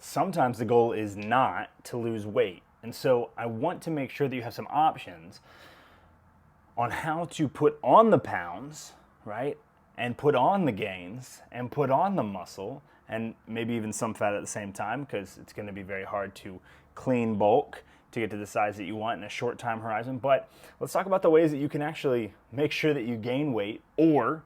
sometimes the goal is not to lose weight. And so I want to make sure that you have some options on how to put on the pounds, right? And put on the gains and put on the muscle and maybe even some fat at the same time, because it's going to be very hard to clean bulk to get to the size that you want in a short time horizon. But let's talk about the ways that you can actually make sure that you gain weight, or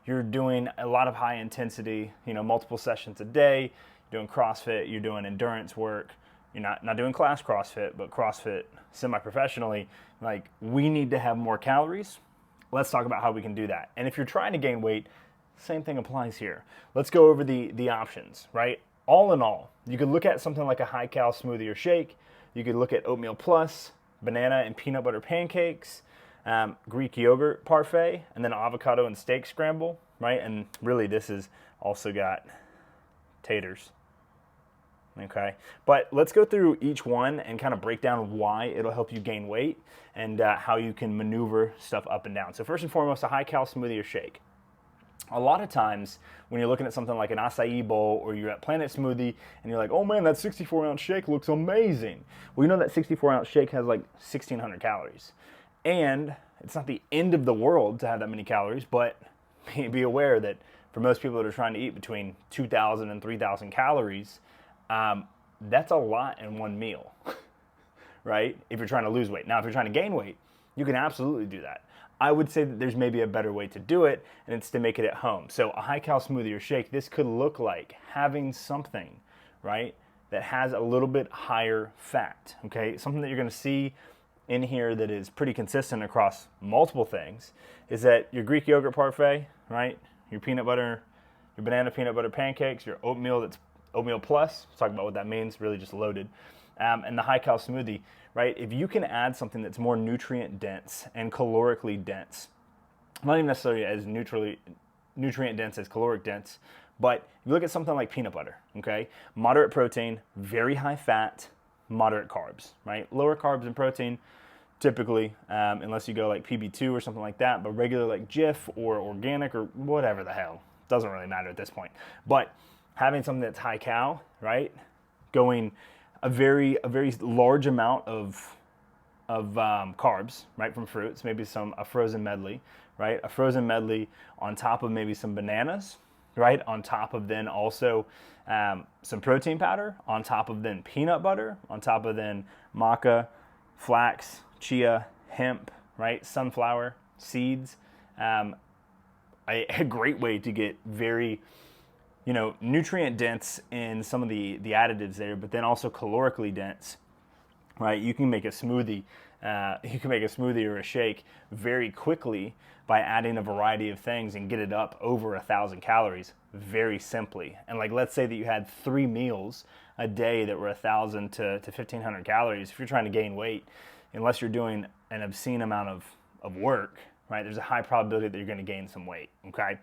you're doing a lot of high intensity, multiple sessions a day, you're doing CrossFit, you're doing endurance work, you're not doing class CrossFit, but CrossFit semi-professionally. Like, we need to have more calories. Let's talk about how we can do that. And if you're trying to gain weight, same thing applies here. Let's go over the options, right? All in all, you could look at something like a high-cal smoothie or shake. You could look at oatmeal plus, banana and peanut butter pancakes, Greek yogurt parfait, and then avocado and steak scramble, right? And really, this has also got taters. Okay, but let's go through each one and kind of break down why it'll help you gain weight and how you can maneuver stuff up and down. So first and foremost, a high-cal smoothie or shake. A lot of times when you're looking at something like an acai bowl or you're at Planet Smoothie and you're like, oh man, that 64-ounce shake looks amazing. Well, you know that 64-ounce shake has like 1,600 calories. And it's not the end of the world to have that many calories, but be aware that for most people that are trying to eat between 2,000 and 3,000 calories, that's a lot in one meal, right? If you're trying to lose weight. Now, if you're trying to gain weight, you can absolutely do that. I would say that there's maybe a better way to do it, and it's to make it at home. So a high-cal smoothie or shake, this could look like having something, right, that has a little bit higher fat, okay? Something that you're gonna see in here that is pretty consistent across multiple things is that your Greek yogurt parfait, right, your peanut butter, your banana peanut butter pancakes, your oatmeal that's oatmeal plus, let's talk about what that means, really just loaded, and the high-cal smoothie, right? If you can add something that's more nutrient dense and calorically dense, not even necessarily as nutrient dense as caloric dense, but if you look at something like peanut butter, okay? Moderate protein, very high fat, moderate carbs, right? Lower carbs and protein, typically, unless you go like PB2 or something like that, but regular like Jif or organic or whatever the hell, doesn't really matter at this point. But having something that's high cal, right? Going a very large amount of carbs, right, from fruits, maybe a frozen medley, right? A frozen medley on top of maybe some bananas, right? On top of then also some protein powder, on top of then peanut butter, on top of then maca, flax, chia, hemp, right? Sunflower, seeds. A great way to get very nutrient dense in some of the additives there, but then also calorically dense, right? You can make a smoothie. Or a shake very quickly by adding a variety of things and get it up over 1,000 calories very simply. And like, let's say that you had 3 meals a day that were 1,000 to 1,500 calories. If you're trying to gain weight, unless you're doing an obscene amount of work, right, there's a high probability that you're going to gain some weight, okay?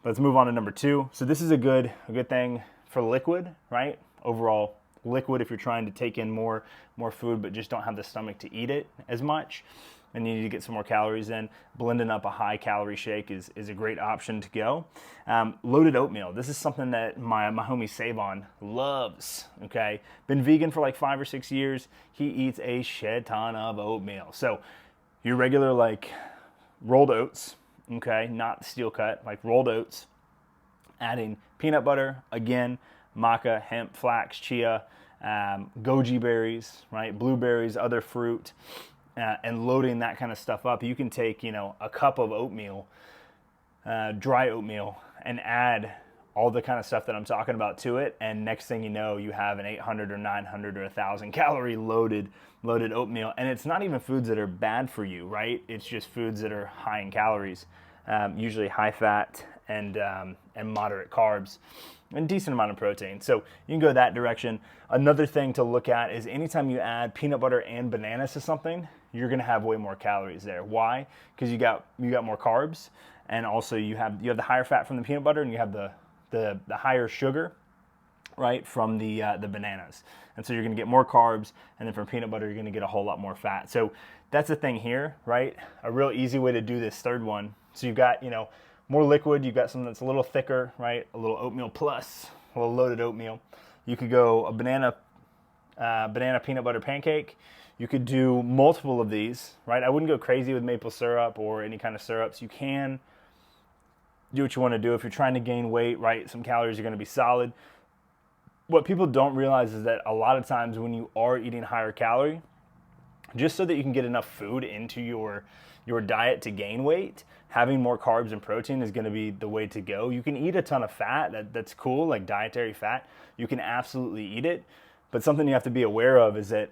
Let's move on to number 2. So this is a good thing for liquid, right? Overall liquid, if you're trying to take in more food but just don't have the stomach to eat it as much and you need to get some more calories in, blending up a high-calorie shake is a great option to go. Loaded oatmeal. This is something that my homie Savon loves, okay? Been vegan for like 5 or 6 years. He eats a shit ton of oatmeal. So your regular like rolled oats, okay, not steel cut, like rolled oats, adding peanut butter, again, maca, hemp, flax, chia, goji berries, right, blueberries, other fruit, and loading that kind of stuff up. You can take, a cup of oatmeal, dry oatmeal, and add all the kind of stuff that I'm talking about to it, and next thing you know, you have an 800 or 900 or 1,000 calorie loaded oatmeal. And it's not even foods that are bad for you, right? It's just foods that are high in calories, usually high fat and moderate carbs, and decent amount of protein. So you can go that direction. Another thing to look at is anytime you add peanut butter and bananas to something, you're gonna have way more calories there. Why? Because you got more carbs, and also you have the higher fat from the peanut butter, and you have the higher sugar, right, from the bananas. And so you're gonna get more carbs, and then from peanut butter, you're gonna get a whole lot more fat. So that's the thing here, right? A real easy way to do this third one. So you've got, more liquid, you've got something that's a little thicker, right? A little oatmeal plus, a little loaded oatmeal. You could go a banana peanut butter pancake. You could do multiple of these, right? I wouldn't go crazy with maple syrup or any kind of syrups. You can do what you want to do. If you're trying to gain weight, right, some calories are going to be solid. What people don't realize is that a lot of times when you are eating higher calorie, just so that you can get enough food into your diet to gain weight, having more carbs and protein is going to be the way to go. You can eat a ton of fat. That's cool, like dietary fat. You can absolutely eat it. But something you have to be aware of is that,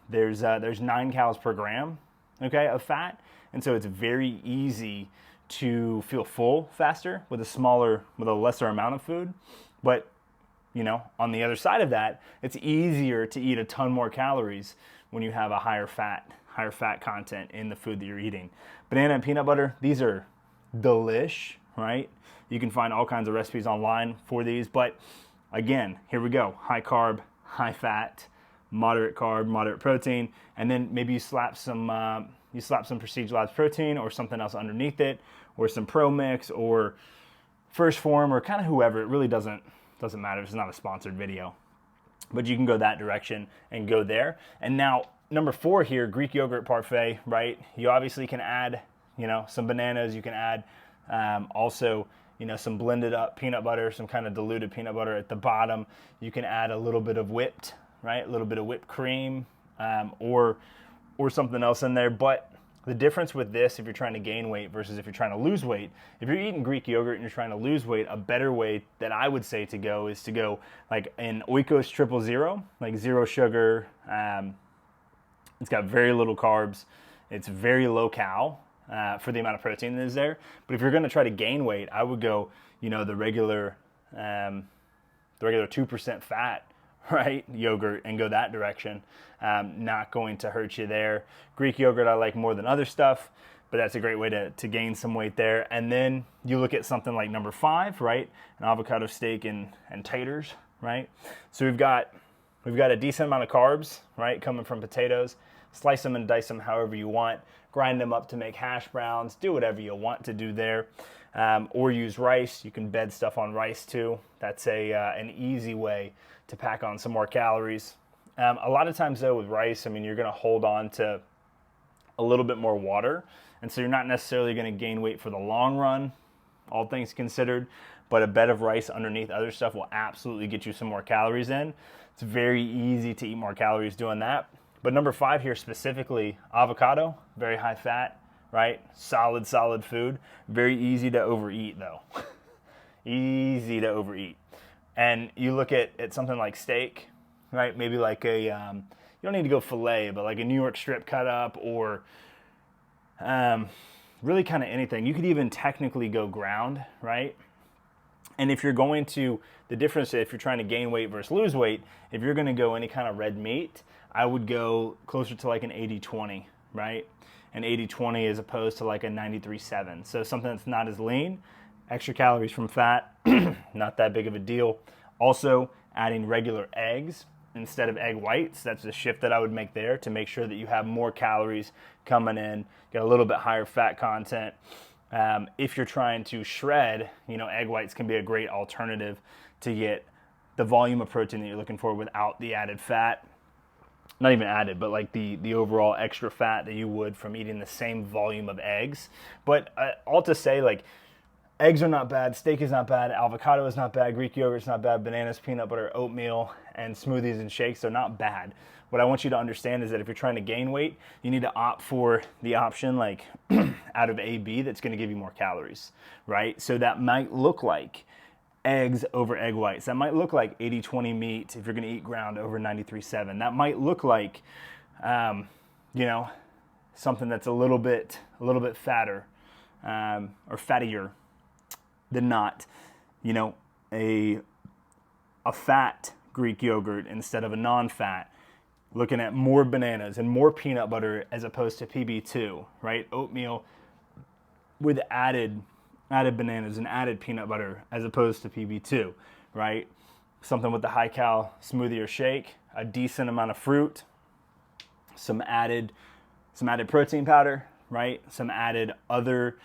there's 9 calories per gram, okay, of fat. And so it's very easy to feel full faster with a lesser amount of food. But, on the other side of that, it's easier to eat a ton more calories when you have a higher fat content in the food that you're eating. Banana and peanut butter, these are delish, right? You can find all kinds of recipes online for these, but again, here we go. High carb, high fat, moderate carb, moderate protein, and then maybe you slap some Prestige Labs protein or something else underneath it, or some Pro Mix or First Form or kind of whoever. It really doesn't matter. It's not a sponsored video. But you can go that direction and go there. And now, number 4 here, Greek yogurt parfait, right? You obviously can add, some bananas. You can add also, some blended up peanut butter, some kind of diluted peanut butter at the bottom. You can add a little bit of whipped, right? A little bit of whipped cream or something else in there. But the difference with this, if you're trying to gain weight versus if you're trying to lose weight, if you're eating Greek yogurt and you're trying to lose weight, a better way that I would say to go is to go like an Oikos 000, like 0 sugar. It's got very little carbs. It's very low cal for the amount of protein that is there. But if you're going to try to gain weight, I would go, the regular 2% fat, right, yogurt, and go that direction. Not going to hurt you there. Greek yogurt I like more than other stuff, but that's a great way to gain some weight there. And then you look at something like number 5, right, an avocado steak and taters, right? So we've got a decent amount of carbs, right, coming from potatoes. Slice them and dice them however you want. Grind them up to make hash browns. Do whatever you want to do there. Or use rice. You can bed stuff on rice too. That's an easy way to pack on some more calories. A lot of times though with rice, you're going to hold on to a little bit more water. And so you're not necessarily going to gain weight for the long run, all things considered. But a bed of rice underneath other stuff will absolutely get you some more calories in. It's very easy to eat more calories doing that. But number 5 here specifically, avocado, very high fat, right? Solid food. Very easy to overeat though. Easy to overeat. And you look at something like steak, right? Maybe like you don't need to go filet, but like a New York strip cut up or really kind of anything. You could even technically go ground, right? And if you're going to, the difference if you're trying to gain weight versus lose weight, if you're going to go any kind of red meat, I would go closer to like an 80-20, right? An 80-20 as opposed to like a 93-7. So something that's not as lean, extra calories from fat, not that big of a deal. Also, adding regular eggs instead of egg whites. That's a shift that I would make there to make sure that you have more calories coming in, get a little bit higher fat content. If you're trying to shred, egg whites can be a great alternative to get the volume of protein that you're looking for without the added fat. Not even added, but like the overall extra fat that you would from eating the same volume of eggs. But all to say, like, eggs are not bad, steak is not bad, avocado is not bad, Greek yogurt is not bad, bananas, peanut butter, oatmeal, and smoothies and shakes are not bad. What I want you to understand is that if you're trying to gain weight, you need to opt for the option like out of A, B that's going to give you more calories, right? So that might look like eggs over egg whites. That might look like 80-20 meat if you're going to eat ground over 93-7. That might look like, something that's a little bit fatter or fattier than not, a fat Greek yogurt instead of a non-fat. Looking at more bananas and more peanut butter as opposed to PB2, right? Oatmeal with added bananas and added peanut butter as opposed to PB2, right? Something with the high-cal smoothie or shake, a decent amount of fruit, some added protein powder, right? Some added other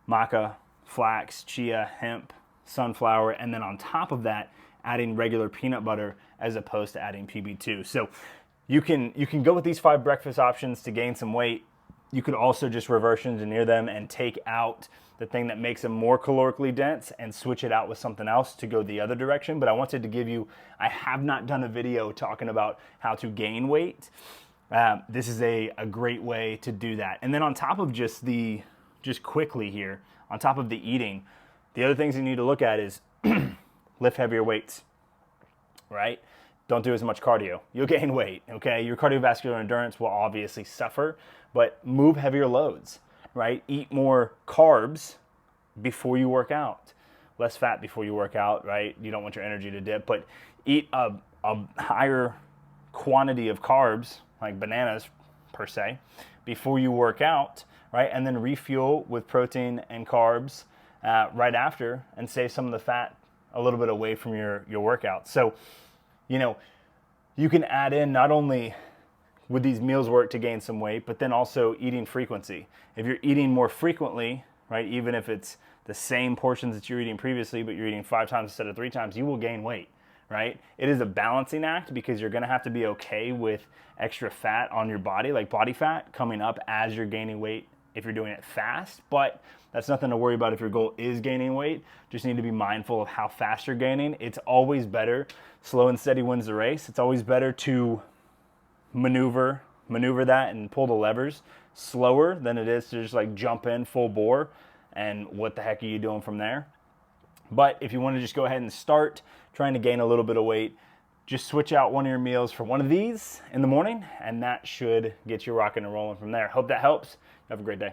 maca, flax, chia, hemp, sunflower, and then on top of that, adding regular peanut butter as opposed to adding PB2. So you can go with these 5 breakfast options to gain some weight. You could also just reverse engineer them and take out the thing that makes them more calorically dense and switch it out with something else to go the other direction. But I wanted to give you, I have not done a video talking about how to gain weight. This is a great way to do that. And then on top of just quickly here, on top of the eating, the other things you need to look at is lift heavier weights, right? Don't do as much cardio. You'll gain weight, okay? Your cardiovascular endurance will obviously suffer, but move heavier loads, right? Eat more carbs before you work out. Less fat before you work out, right? You don't want your energy to dip, but eat a higher quantity of carbs, like bananas per se, before you work out, right? And then refuel with protein and carbs right after, and save some of the fat a little bit away from your workout. So, you know, you can add in not only would these meals work to gain some weight, but then also eating frequency. If you're eating more frequently, right, even if it's the same portions that you're eating previously, but you're eating 5 times instead of 3 times, you will gain weight, right? It is a balancing act because you're gonna have to be okay with extra fat on your body, like body fat coming up as you're gaining weight if you're doing it fast, but that's nothing to worry about if your goal is gaining weight. Just need to be mindful of how fast you're gaining. It's always better, slow and steady wins the race. It's always better to maneuver that and pull the levers slower than it is to just like jump in full bore and what the heck are you doing from there. But if you want to just go ahead and start trying to gain a little bit of weight, just switch out one of your meals for one of these in the morning, and that should get you rocking and rolling from there. Hope that helps. Have a great day.